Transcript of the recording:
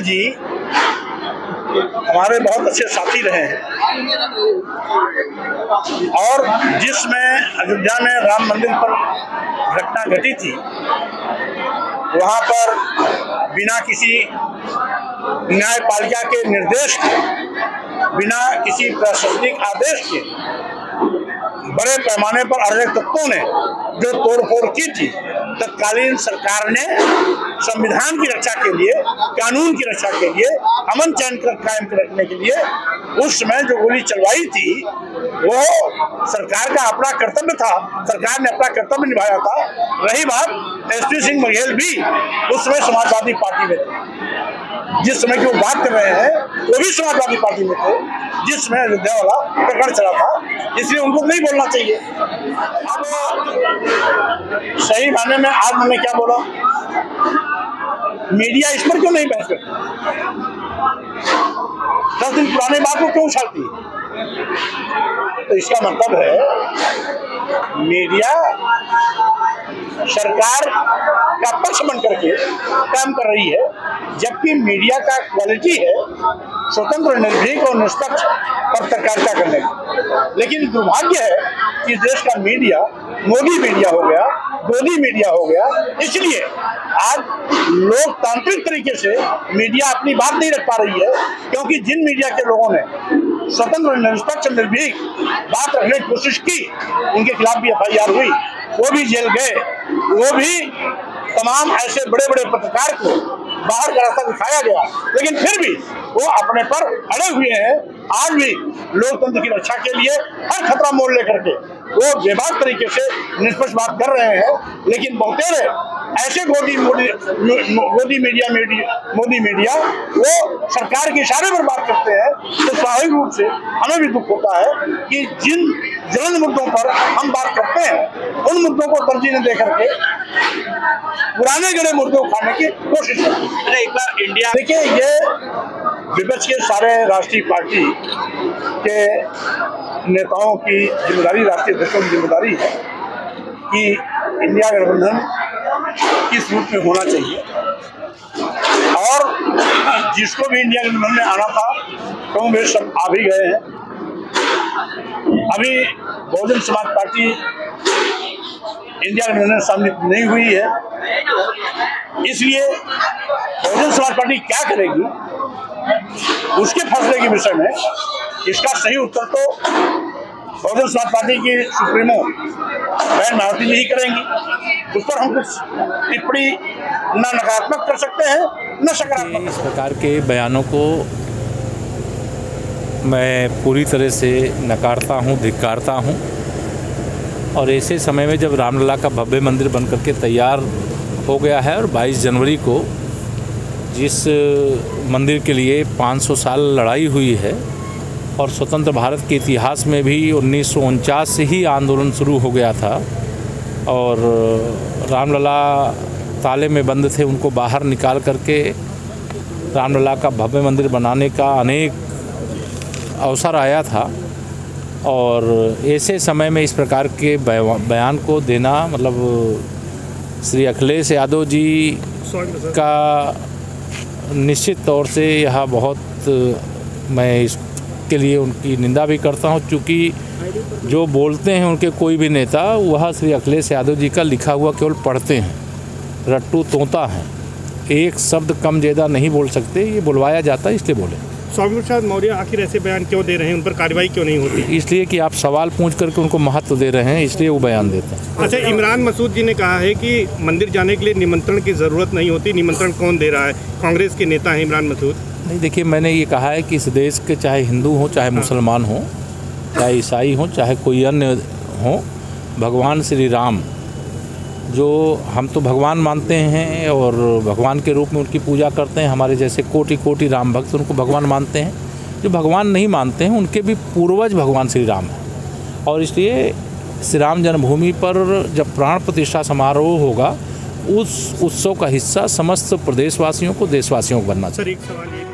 जी हमारे बहुत अच्छे साथी रहे हैं और जिसमें अयोध्या में राम मंदिर पर घटना घटी थी, वहां पर बिना किसी न्यायपालिका के निर्देश के, बिना किसी प्रशासनिक आदेश के बड़े पैमाने पर अराजक तत्वों ने जो तोड़फोड़ की थी, तत्कालीन सरकार ने संविधान की रक्षा के लिए, कानून की रक्षा के लिए, अमन चैन कायम रखने के लिए उस समय जो गोली चलवाई थी, वो सरकार का अपना कर्तव्य था। सरकार ने अपना कर्तव्य निभाया था। रही बात, एसपी सिंह बघेल भी उस समय समाजवादी पार्टी में थे। जिस समय की वो बात कर रहे हैं वो भी समाजवादी पार्टी में थे, जिस समय अयोध्या वाला प्रकरण चला था। इसलिए उनको नहीं बोलना चाहिए। अब सही मायने में आज मैंने क्या बोला, मीडिया इस पर क्यों नहीं बहस करती? 10 दिन पुराने बात को क्यों उछालती है? तो इसका मतलब है मीडिया सरकार का पक्ष बन करके काम कर रही है, जबकि मीडिया का क्वालिटी है स्वतंत्र, निर्भीक और निष्पक्ष पत्रकारिता करने की। लेकिन दुर्भाग्य है कि देश का मीडिया मोदी मीडिया हो गया, गोदी मीडिया हो गया। इसलिए आज लोकतांत्रिक तरीके से मीडिया अपनी बात नहीं रख पा रही है, क्योंकि जिन मीडिया के लोगों ने स्वतंत्र, निष्पक्ष, निर्भीक बात रखने की कोशिश की, उनके खिलाफ भी FIR हुई, वो भी जेल गए। वो भी तमाम ऐसे बड़े बड़े पत्रकार को बाहर का रास्ता दिखाया गया, लेकिन फिर भी वो अपने पर अड़े हुए हैं। आज भी लोकतंत्र की रक्षा के लिए हर खतरा मोल लेकर के वो बेबाक तरीके से निष्पक्ष बात कर रहे हैं। लेकिन बहुतेरे ऐसे मोदी मीडिया वो सरकार के इशारे पर बात करते हैं। तो स्वाभाविक रूप से हमें भी दुख होता है कि जिन ज्वलंत मुद्दों पर हम बात करते हैं, उन मुद्दों को तरजीह न दे करके पुराने गड़े मुद्दे उठाने की कोशिश करते हैं। एक बार इंडिया देखिए, ये विपक्ष के सारे राष्ट्रीय पार्टी के नेताओं की जिम्मेदारी, राष्ट्रीय अध्यक्षों की जिम्मेदारी है कि इंडिया गठबंधन किस रूप में होना चाहिए, और जिसको भी इंडिया गठबंधन में आना था तो वे सब आ भी गए हैं। अभी बहुजन समाज पार्टी इंडिया गठबंधन सम्मिलित नहीं हुई है, इसलिए बहुजन समाज पार्टी क्या करेगी उसके फैसले के विषय में इसका सही उत्तर तो बहुजन समाज पार्टी की सुप्रीमो बहन मायावती जी ही करेंगी। उस पर हम कुछ टिप्पणी न नकारात्मक कर सकते हैं न सकारात्मक। इस प्रकार के बयानों को मैं पूरी तरह से नकारता हूँ, धिक्कारता हूँ। और ऐसे समय में जब रामलला का भव्य मंदिर बनकर के तैयार हो गया है और 22 जनवरी को जिस मंदिर के लिए 500 साल लड़ाई हुई है, और स्वतंत्र भारत के इतिहास में भी 1949 से ही आंदोलन शुरू हो गया था, और रामलला ताले में बंद थे, उनको बाहर निकाल करके रामलला का भव्य मंदिर बनाने का अनेक अवसर आया था। और ऐसे समय में इस प्रकार के बयान को देना, मतलब श्री अखिलेश यादव जी का निश्चित तौर से यह बहुत, मैं इसके लिए उनकी निंदा भी करता हूं, क्योंकि जो बोलते हैं उनके कोई भी नेता, वह श्री अखिलेश यादव जी का लिखा हुआ केवल पढ़ते हैं, रट्टू तोता हैं, एक शब्द कम ज़्यादा नहीं बोल सकते, ये बुलवाया जाता है इसलिए बोले। स्वामी प्रसाद मौर्य आखिर ऐसे बयान क्यों दे रहे हैं, उन पर कार्रवाई क्यों नहीं होती? इसलिए कि आप सवाल पूछ करके उनको महत्व दे रहे हैं, इसलिए वो बयान देते हैं। अच्छा, इमरान मसूद जी ने कहा है कि मंदिर जाने के लिए निमंत्रण की ज़रूरत नहीं होती, निमंत्रण कौन दे रहा है? कांग्रेस के नेता हैं इमरान मसूद। नहीं, देखिए, मैंने ये कहा है कि इस देश के चाहे हिंदू हो, चाहे मुसलमान हो, चाहे ईसाई हो, चाहे कोई अन्य हो, भगवान श्री राम, जो हम तो भगवान मानते हैं और भगवान के रूप में उनकी पूजा करते हैं, हमारे जैसे कोटि कोटि राम भक्त उनको भगवान मानते हैं। जो भगवान नहीं मानते हैं उनके भी पूर्वज भगवान श्री राम हैं, और इसलिए श्री राम जन्मभूमि पर जब प्राण प्रतिष्ठा समारोह होगा, उस उत्सव का हिस्सा समस्त प्रदेशवासियों को, देशवासियों को बनना चाहिए। सर, एक सवाल ये